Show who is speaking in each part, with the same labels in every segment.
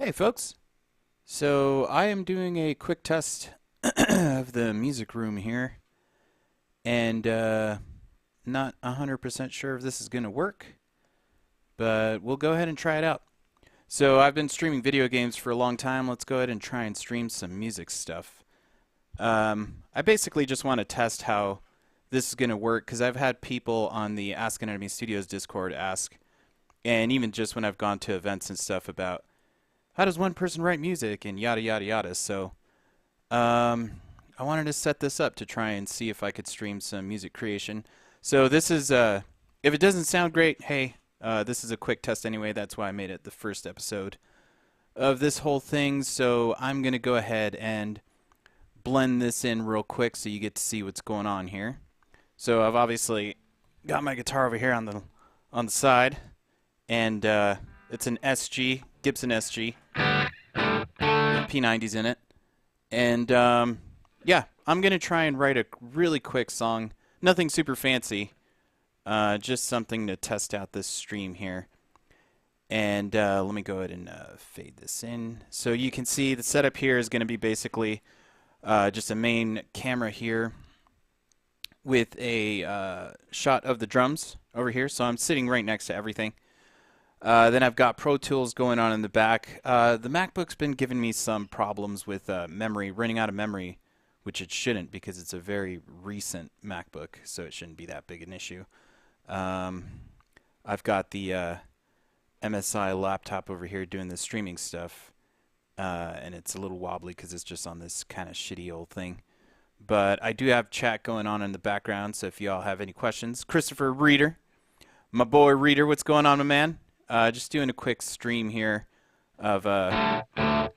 Speaker 1: Hey folks, so I am doing a quick test of the music room here and not 100% sure if this is going to work, but we'll go ahead and try it out. So I've been streaming video games for a long time. Let's go ahead and try and stream some music stuff. I basically just want to test how this is going to work because I've had people on the Ask Anatomy Studios Discord ask, and even just when I've gone to events and stuff about how does one person write music and yada yada yada. So I wanted to set this up to try and see if I could stream some music creation. So this is if it doesn't sound great, hey, this is a quick test anyway. That's why I made it the first episode of this whole thing. So I'm gonna go ahead and blend this in real quick so you get to see what's going on here. So I've obviously got my guitar over here on the side, and it's an SG, Gibson SG, with P90s in it. And yeah, I'm gonna try and write a really quick song, nothing super fancy, just something to test out this stream here. And let me go ahead and fade this in. So you can see the setup here is going to be basically just a main camera here with a shot of the drums over here. So I'm sitting right next to everything. Then I've got Pro Tools going on in the back. The MacBook's been giving me some problems with memory, running out of memory, which it shouldn't because it's a very recent MacBook, so it shouldn't be that big an issue. I've got the MSI laptop over here doing the streaming stuff, and it's a little wobbly because it's just on this kind of shitty old thing. But I do have chat going on in the background, so if y'all have any questions. Christopher Reader, my boy Reader, what's going on, my man? Just doing a quick stream here of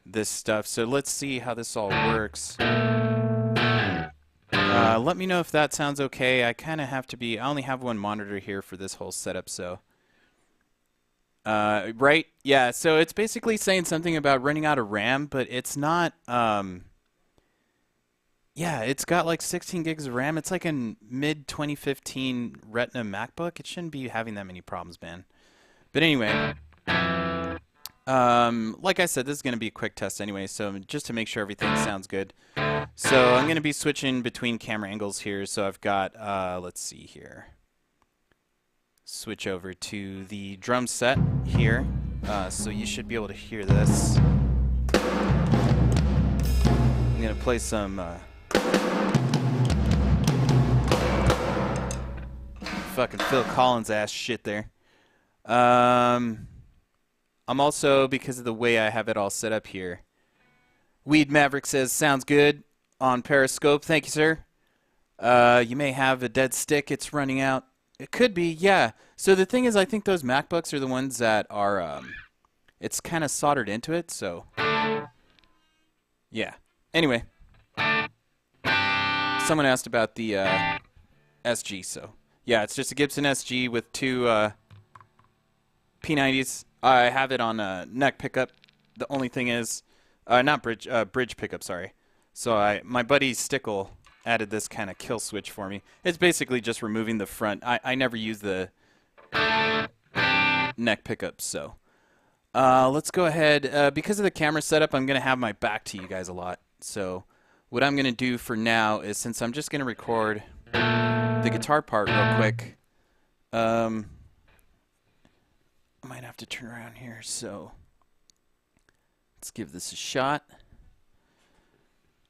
Speaker 1: this stuff. So let's see how this all works. Let me know if that sounds okay. I kind of have to be, I only have one monitor here for this whole setup, so. Right? Yeah, so it's basically saying something about running out of RAM, but it's not, yeah, it's got like 16 gigs of RAM. It's like a mid-2015 Retina MacBook. It shouldn't be having that many problems, man. But anyway, like I said, this is going to be a quick test anyway, so just to make sure everything sounds good. So I'm going to be switching between camera angles here. So I've got, let's see here. Switch over to the drum set here. So you should be able to hear this. I'm going to play some fucking Phil Collins ass shit there. I'm also, because of the way I have it all set up here, Weed Maverick says, sounds good on Periscope. Thank you, sir. You may have a dead stick. It's running out. It could be, yeah. So the thing is, I think those MacBooks are the ones that are, it's kind of soldered into it, so. Yeah. Anyway. Someone asked about the SG, so. Yeah, it's just a Gibson SG with two P90s. I have it on neck pickup. The only thing is, not bridge pickup, sorry. So my buddy Stickle added this kind of kill switch for me. It's basically just removing the front. I never use the neck pickup, so. Let's go ahead. Because of the camera setup, I'm going to have my back to you guys a lot. So what I'm going to do for now is, since I'm just going to record the guitar part real quick, I might have to turn around here, so let's give this a shot.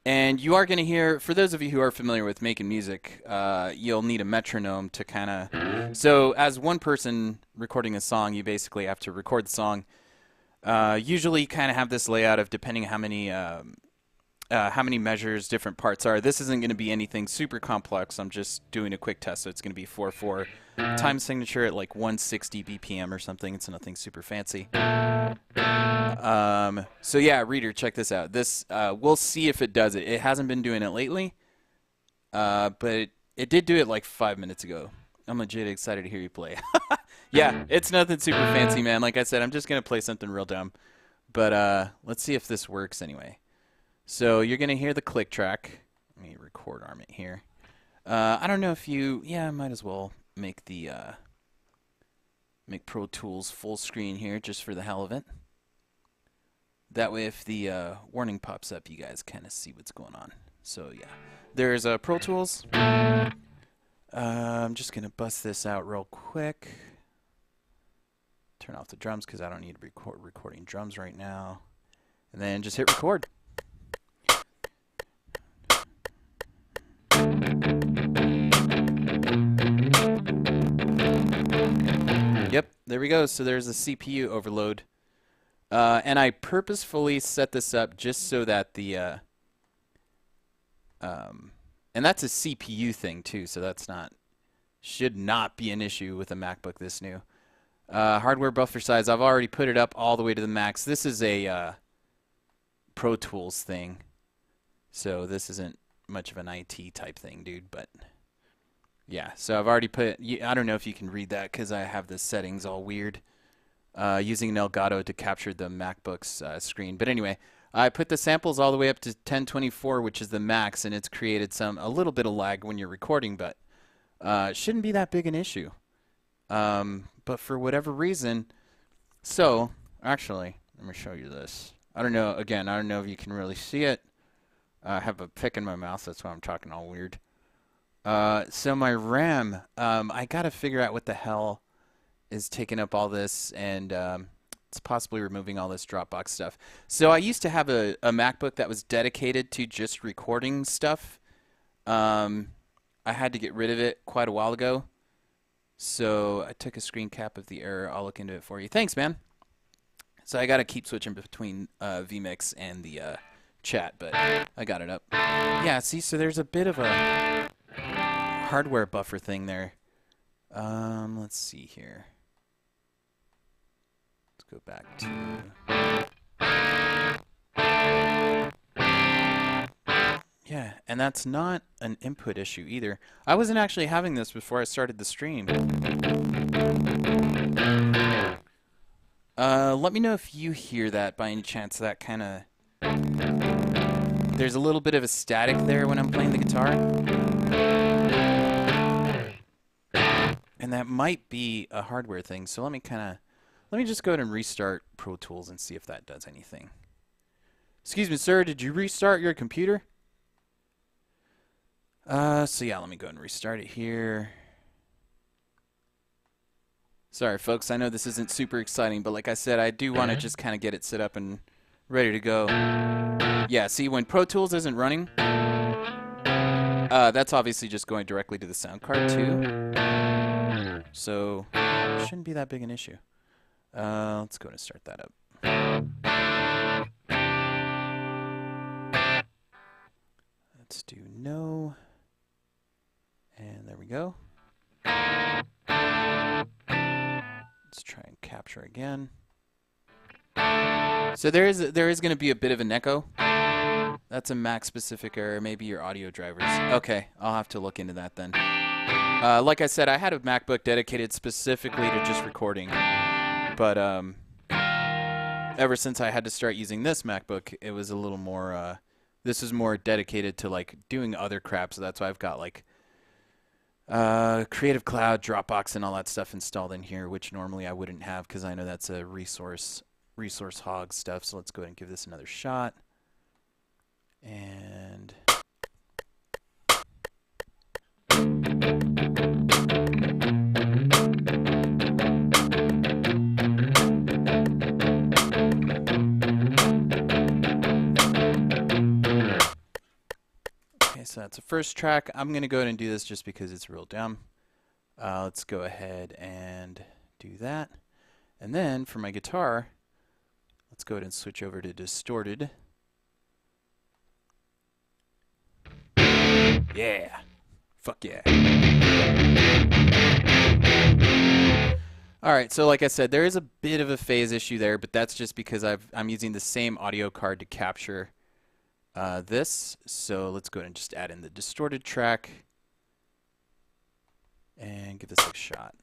Speaker 1: And you are going to hear, for those of you who are familiar with making music, you'll need a metronome to kind of, so as one person recording a song, you basically have to record the song. Usually kind of have this layout of depending how many measures different parts are. This isn't going to be anything super complex. I'm just doing a quick test, so it's going to be 4/4 time signature at like 160 BPM or something. It's nothing super fancy. So yeah, Reader, check this out. This we'll see if it does it. It hasn't been doing it lately, but it did do it like 5 minutes ago. I'm legit excited to hear you play. Yeah, it's nothing super fancy, man. Like I said, I'm just going to play something real dumb. But let's see if this works anyway. So you're going to hear the click track. Let me record arm it here. I don't know if you, yeah, I might as well make the make Pro Tools full screen here just for the hell of it. That way if the warning pops up, you guys kind of see what's going on. So yeah, there's Pro Tools. I'm just going to bust this out real quick. Turn off the drums because I don't need to be recording drums right now. And then just hit record. Yep, there we go. So there's a CPU overload. And I purposefully set this up just so that the and that's a CPU thing too, so that's should not be an issue with a MacBook this new. Hardware buffer size, I've already put it up all the way to the max. This is a Pro Tools thing, so this isn't much of an IT type thing, dude, but yeah, so I've already put, I don't know if you can read that because I have the settings all weird, using an Elgato to capture the MacBook's screen. But anyway, I put the samples all the way up to 1024, which is the max, and it's created a little bit of lag when you're recording, but shouldn't be that big an issue. But for whatever reason, so actually, let me show you this. I don't know, again, I don't know if you can really see it. I have a pick in my mouth, that's why I'm talking all weird. So my RAM, I gotta figure out what the hell is taking up all this, and it's possibly removing all this Dropbox stuff. So I used to have a MacBook that was dedicated to just recording stuff. I had to get rid of it quite a while ago. So I took a screen cap of the error. I'll look into it for you. Thanks, man. So I got to keep switching between vMix and the chat, but I got it up. Yeah, see, so there's a bit of a hardware buffer thing there. Let's see here. Let's go back to... Yeah, and that's not an input issue either. I wasn't actually having this before I started the stream. Let me know if you hear that by any chance. That kind of... There's a little bit of a static there when I'm playing the guitar. And that might be a hardware thing, so let me just go ahead and restart Pro Tools and see if that does anything. Excuse me, sir, did you restart your computer? So yeah, let me go ahead and restart it here. Sorry, folks, I know this isn't super exciting, but like I said, I do want to just kind of get it set up and ready to go. Yeah, see, when Pro Tools isn't running, that's obviously just going directly to the sound card too. So, it shouldn't be that big an issue. Let's go ahead and start that up. Let's do no. And there we go. Let's try and capture again. So there is going to be a bit of an echo. That's a Mac specific error, maybe your audio drivers. Okay, I'll have to look into that then. Like I said, I had a MacBook dedicated specifically to just recording, but ever since I had to start using this MacBook, it was a little more. This is more dedicated to like doing other crap, so that's why I've got like Creative Cloud, Dropbox, and all that stuff installed in here, which normally I wouldn't have because I know that's a resource hog stuff. So let's go ahead and give this another shot. And okay, so that's the first track. I'm going to go ahead and do this just because it's real dumb. Let's go ahead and do that. And then for my guitar, let's go ahead and switch over to distorted. Yeah. Fuck yeah. Alright, so like I said, there is a bit of a phase issue there, but that's just because I'm using the same audio card to capture this. So let's go ahead and just add in the distorted track and give this a shot.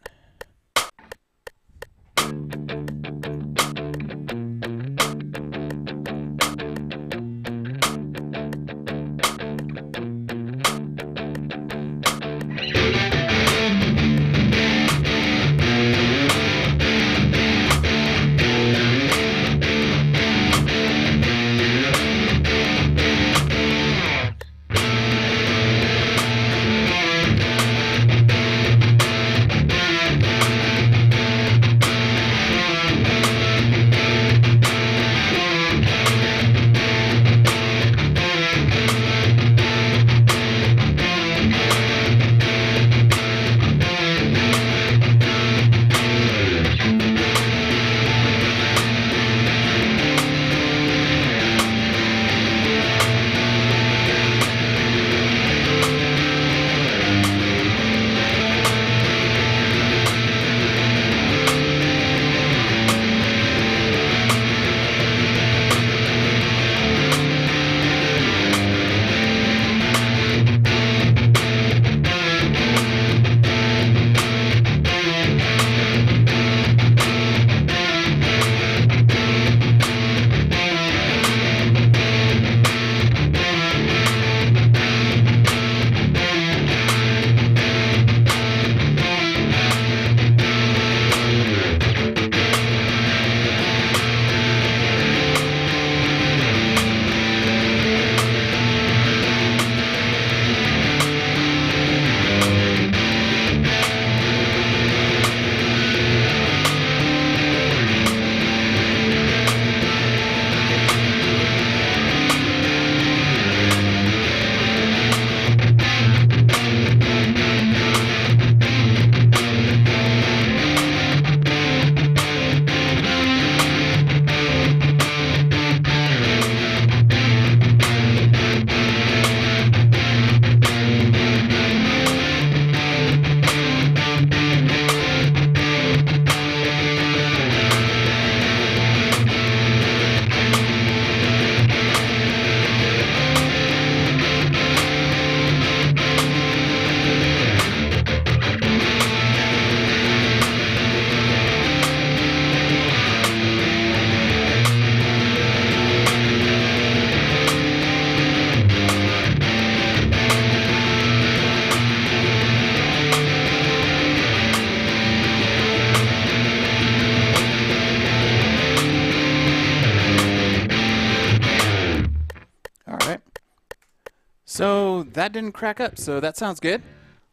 Speaker 1: So that didn't crack up, so that sounds good.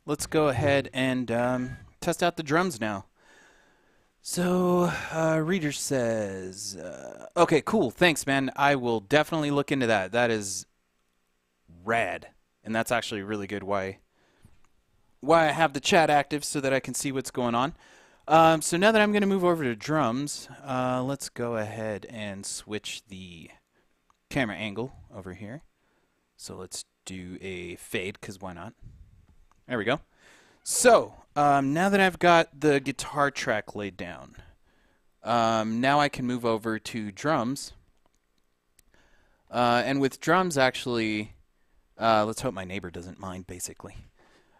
Speaker 1: Let's go ahead and test out the drums now. So, Reader says, okay, cool, thanks, man. I will definitely look into that. That is rad. And that's actually really good why I have the chat active so that I can see what's going on. So now that I'm going to move over to drums, let's go ahead and switch the camera angle over here. So let's do a fade, because why not? There we go. So now that I've got the guitar track laid down, now I can move over to drums. And with drums, actually, let's hope my neighbor doesn't mind, basically.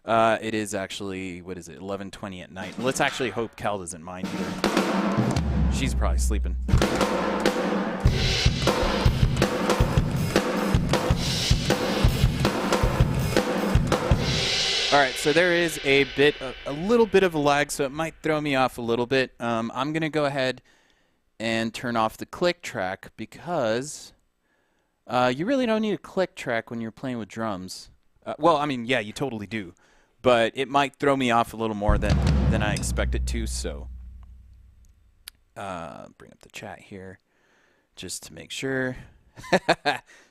Speaker 1: It is actually, what is it, 11:20 at night. Let's actually hope Cal doesn't mind either. She's probably sleeping. All right, so there is a little bit of a lag, so it might throw me off a little bit. I'm going to go ahead and turn off the click track because you really don't need a click track when you're playing with drums. Well, I mean, yeah, you totally do. But it might throw me off a little more than I expect it to, so bring up the chat here just to make sure.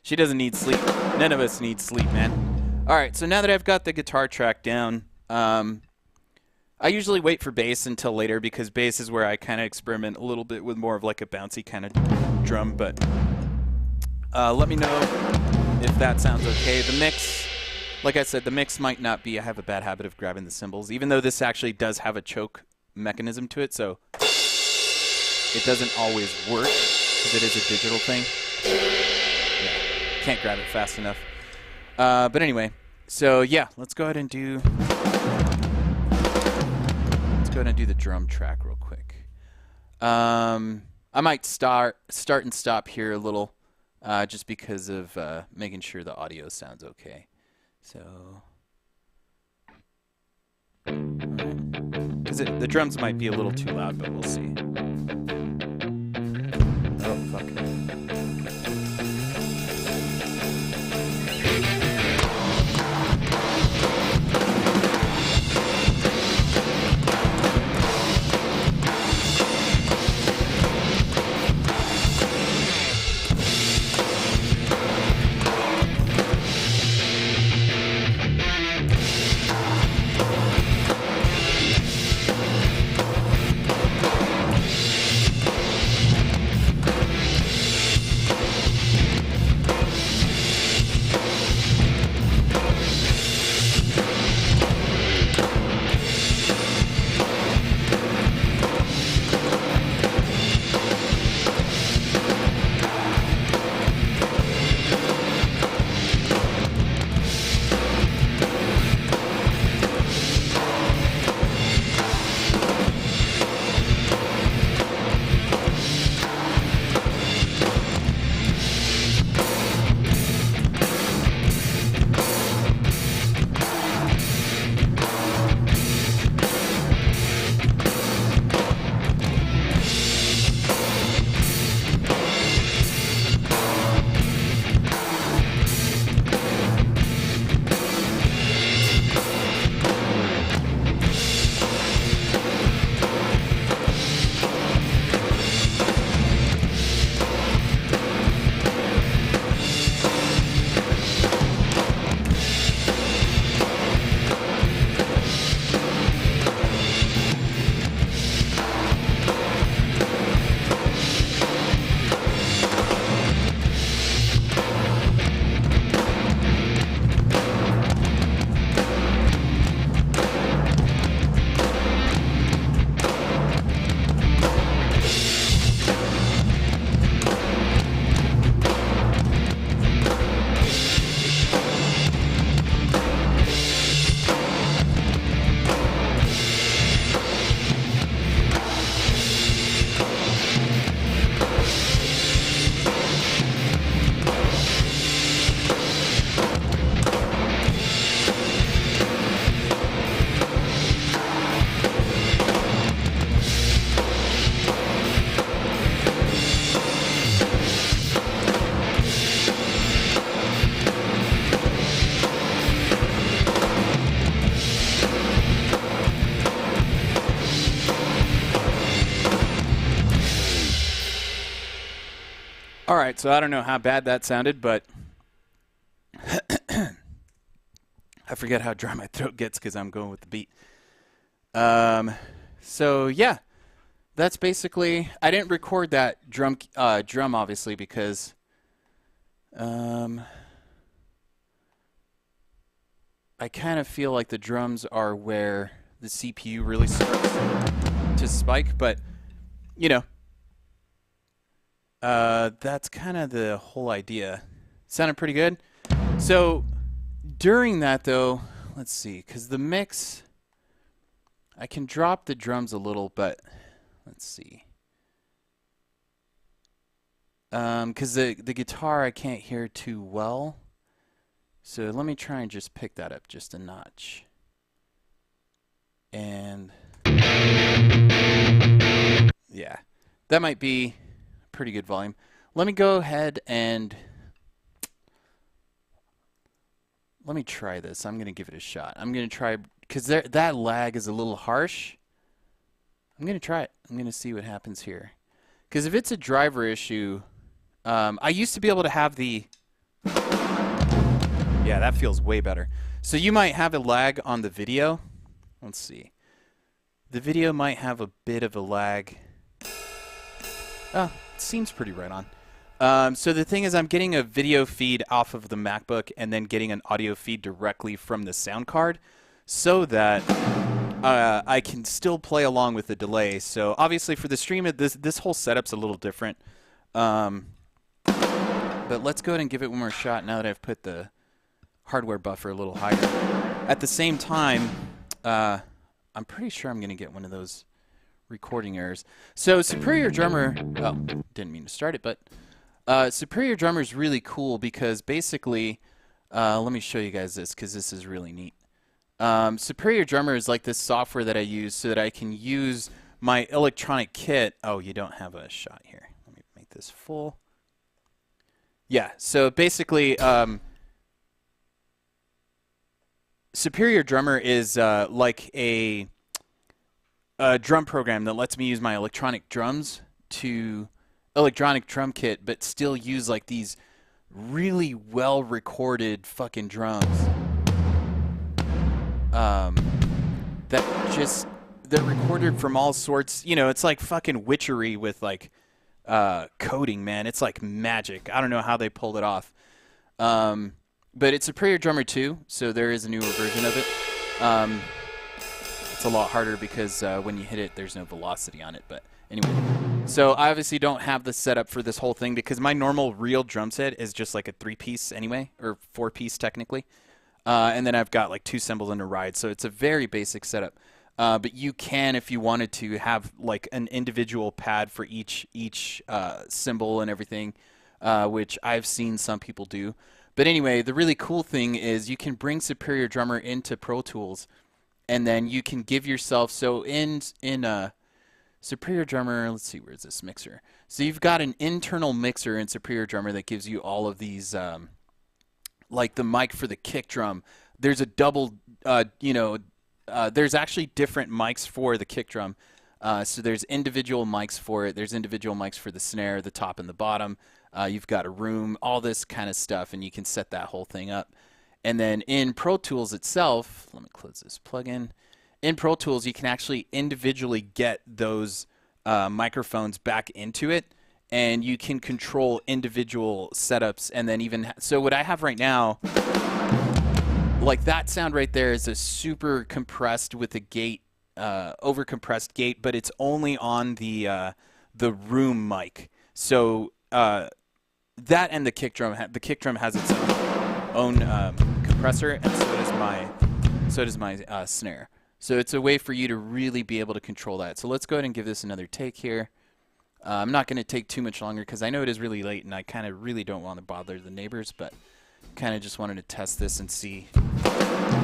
Speaker 1: She doesn't need sleep. None of us need sleep, man. All right, so now that I've got the guitar track down, I usually wait for bass until later because bass is where I kind of experiment a little bit with more of like a bouncy kind of drum, but let me know if that sounds okay. The mix, like I said, the mix might not be. I have a bad habit of grabbing the cymbals, even though this actually does have a choke mechanism to it, so it doesn't always work because it is a digital thing. Yeah, can't grab it fast enough. But anyway, so yeah, let's go ahead and do the drum track real quick. I might start and stop here a little, just because of making sure the audio sounds okay. So, because the drums might be a little too loud, but we'll see. Oh, fuck. All right, so I don't know how bad that sounded, but I forget how dry my throat gets because I'm going with the beat. So yeah, that's basically. I didn't record that drum obviously because I kind of feel like the drums are where the CPU really starts to spike, but you know, that's kind of the whole idea. Sounded pretty good. So during that though, let's see, because the mix, I can drop the drums a little, but let's see. Because the guitar I can't hear too well. So let me try and just pick that up just a notch. And yeah, that might be pretty good volume. Let me go ahead and let me try this. I'm going to give it a shot. I'm going to try, because that lag is a little harsh. I'm going to try it. I'm going to see what happens here. Because if it's a driver issue, I used to be able to have the... Yeah, that feels way better. So you might have a lag on the video. Let's see. The video might have a bit of a lag. Oh, it seems pretty right on. So the thing is, I'm getting a video feed off of the MacBook and then getting an audio feed directly from the sound card so that I can still play along with the delay. So obviously for the stream, this whole setup's a little different. But let's go ahead and give it one more shot now that I've put the hardware buffer a little higher. At the same time, I'm pretty sure I'm going to get one of those recording errors. So Superior Drummer, oh, didn't mean to start it, but Superior Drummer is really cool because basically, let me show you guys this because this is really neat. Superior Drummer is like this software that I use so that I can use my electronic kit. Oh, you don't have a shot here. Let me make this full. Yeah, so basically, Superior Drummer is like a drum program that lets me use my electronic drum kit, but still use like these really well recorded fucking drums. They're recorded from all sorts. You know, it's like fucking witchery with like coding, man. It's like magic. I don't know how they pulled it off. But it's Superior Drummer 2, so there is a newer version of it. It's a lot harder because when you hit it, there's no velocity on it. But anyway, so I obviously don't have the setup for this whole thing because my normal real drum set is just like a 3-piece anyway, or 4-piece technically. And then I've got like 2 cymbals and a ride, so it's a very basic setup. But you can, if you wanted to, have like an individual pad for each cymbal and everything, which I've seen some people do. But anyway, the really cool thing is you can bring Superior Drummer into Pro Tools, and then you can give yourself, so in Superior Drummer, let's see, where's this mixer? So you've got an internal mixer in Superior Drummer that gives you all of these, like the mic for the kick drum. There's a double, there's actually different mics for the kick drum. So there's individual mics for it. There's individual mics for the snare, the top and the bottom. You've got a room, all this kind of stuff, and you can set that whole thing up. And then in Pro Tools itself, let me close this plugin. In Pro Tools, you can actually individually get those microphones back into it, and you can control individual setups. And then even, so what I have right now, like that sound right there is a super compressed with a gate, over compressed gate, but it's only on the room mic. So that and the kick drum has its own compressor, and so does my snare. So it's a way for you to really be able to control that. So let's go ahead and give this another take here. I'm not going to take too much longer because I know it is really late and I kind of really don't want to bother the neighbors, but kind of just wanted to test this and see.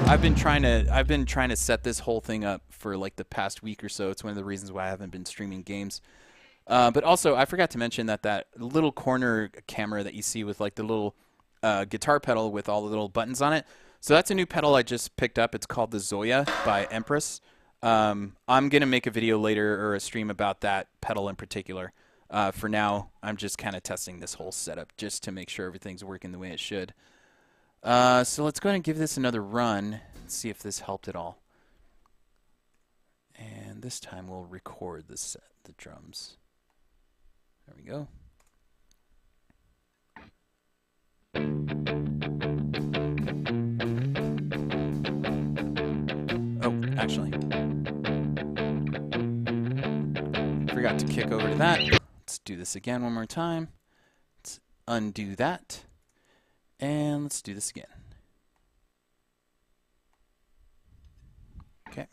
Speaker 1: I've been trying to set this whole thing up for like the past week or so. It's one of the reasons why I haven't been streaming games. But also, I forgot to mention that little corner camera that you see with like the little guitar pedal with all the little buttons on it. So that's a new pedal I just picked up. It's called the Zoya by Empress. I'm going to make a video later or a stream about that pedal in particular. For now, I'm just kind of testing this whole setup just to make sure everything's working the way it should. So let's go ahead and give this another run and see if this helped at all. And this time we'll record the drums. There we go. Oh, actually, forgot to kick over to that. Let's do this again one more time. Let's undo that. And let's do this again. Okay.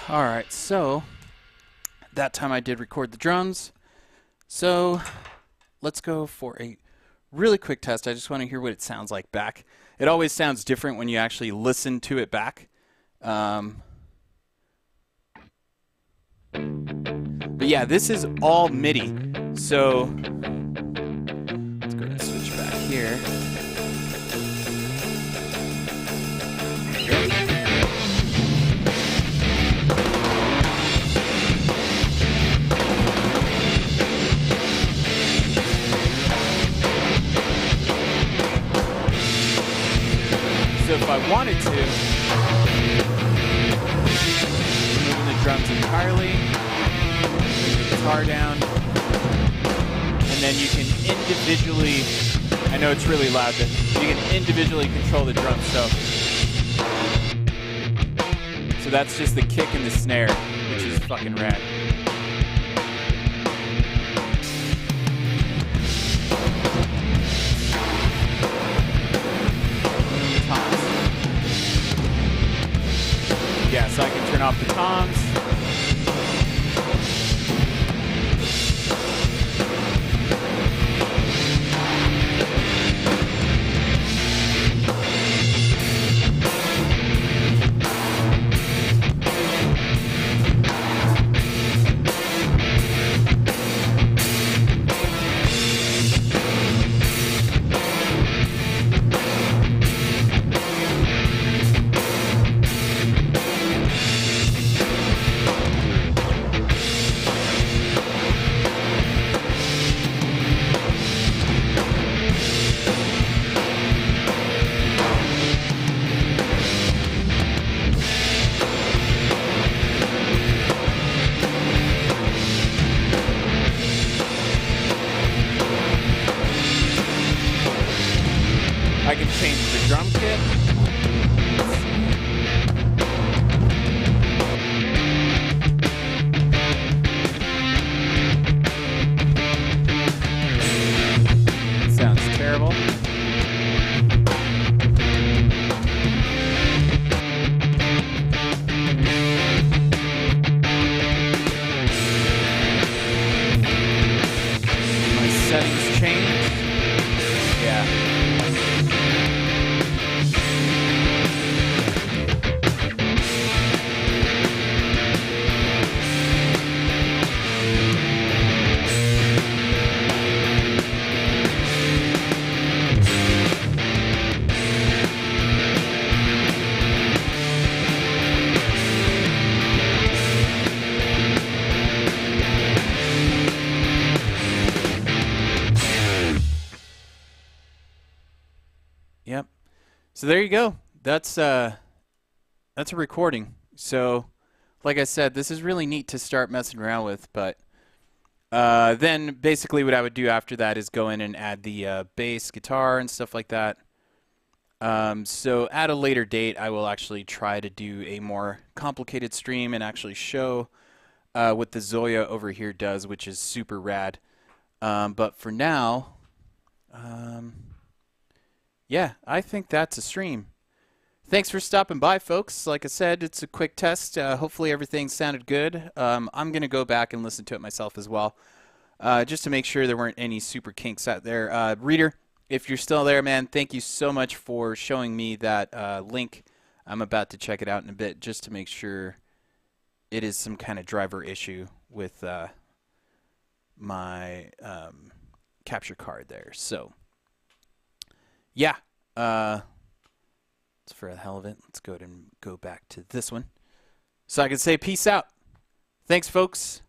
Speaker 1: Alright, so that time I did record the drums. So let's go for a really quick test. I just want to hear what it sounds like back. It always sounds different when you actually listen to it back. But yeah, this is all MIDI. So let's go ahead and switch back here. So if I wanted to, removing the drums entirely, bring the guitar down, and then you can individually, I know it's really loud, but you can individually control the drums. So that's just the kick and the snare, which is fucking rad. Yeah, so I can turn off the toms. So there you go. That's a recording. So, like I said, this is really neat to start messing around with. But then basically, what I would do after that is go in and add the bass guitar and stuff like that. So at a later date, I will actually try to do a more complicated stream and actually show what the Zoya over here does, which is super rad. But for now, um, yeah, I think that's a stream. Thanks for stopping by, folks. Like I said, it's a quick test. Hopefully everything sounded good. I'm going to go back and listen to it myself as well, just to make sure there weren't any super kinks out there. Reader, if you're still there, man, thank you so much for showing me that link. I'm about to check it out in a bit just to make sure it is some kind of driver issue with my capture card there. So, yeah. For the hell of it, let's go ahead and go back to this one. So I can say peace out. Thanks, folks.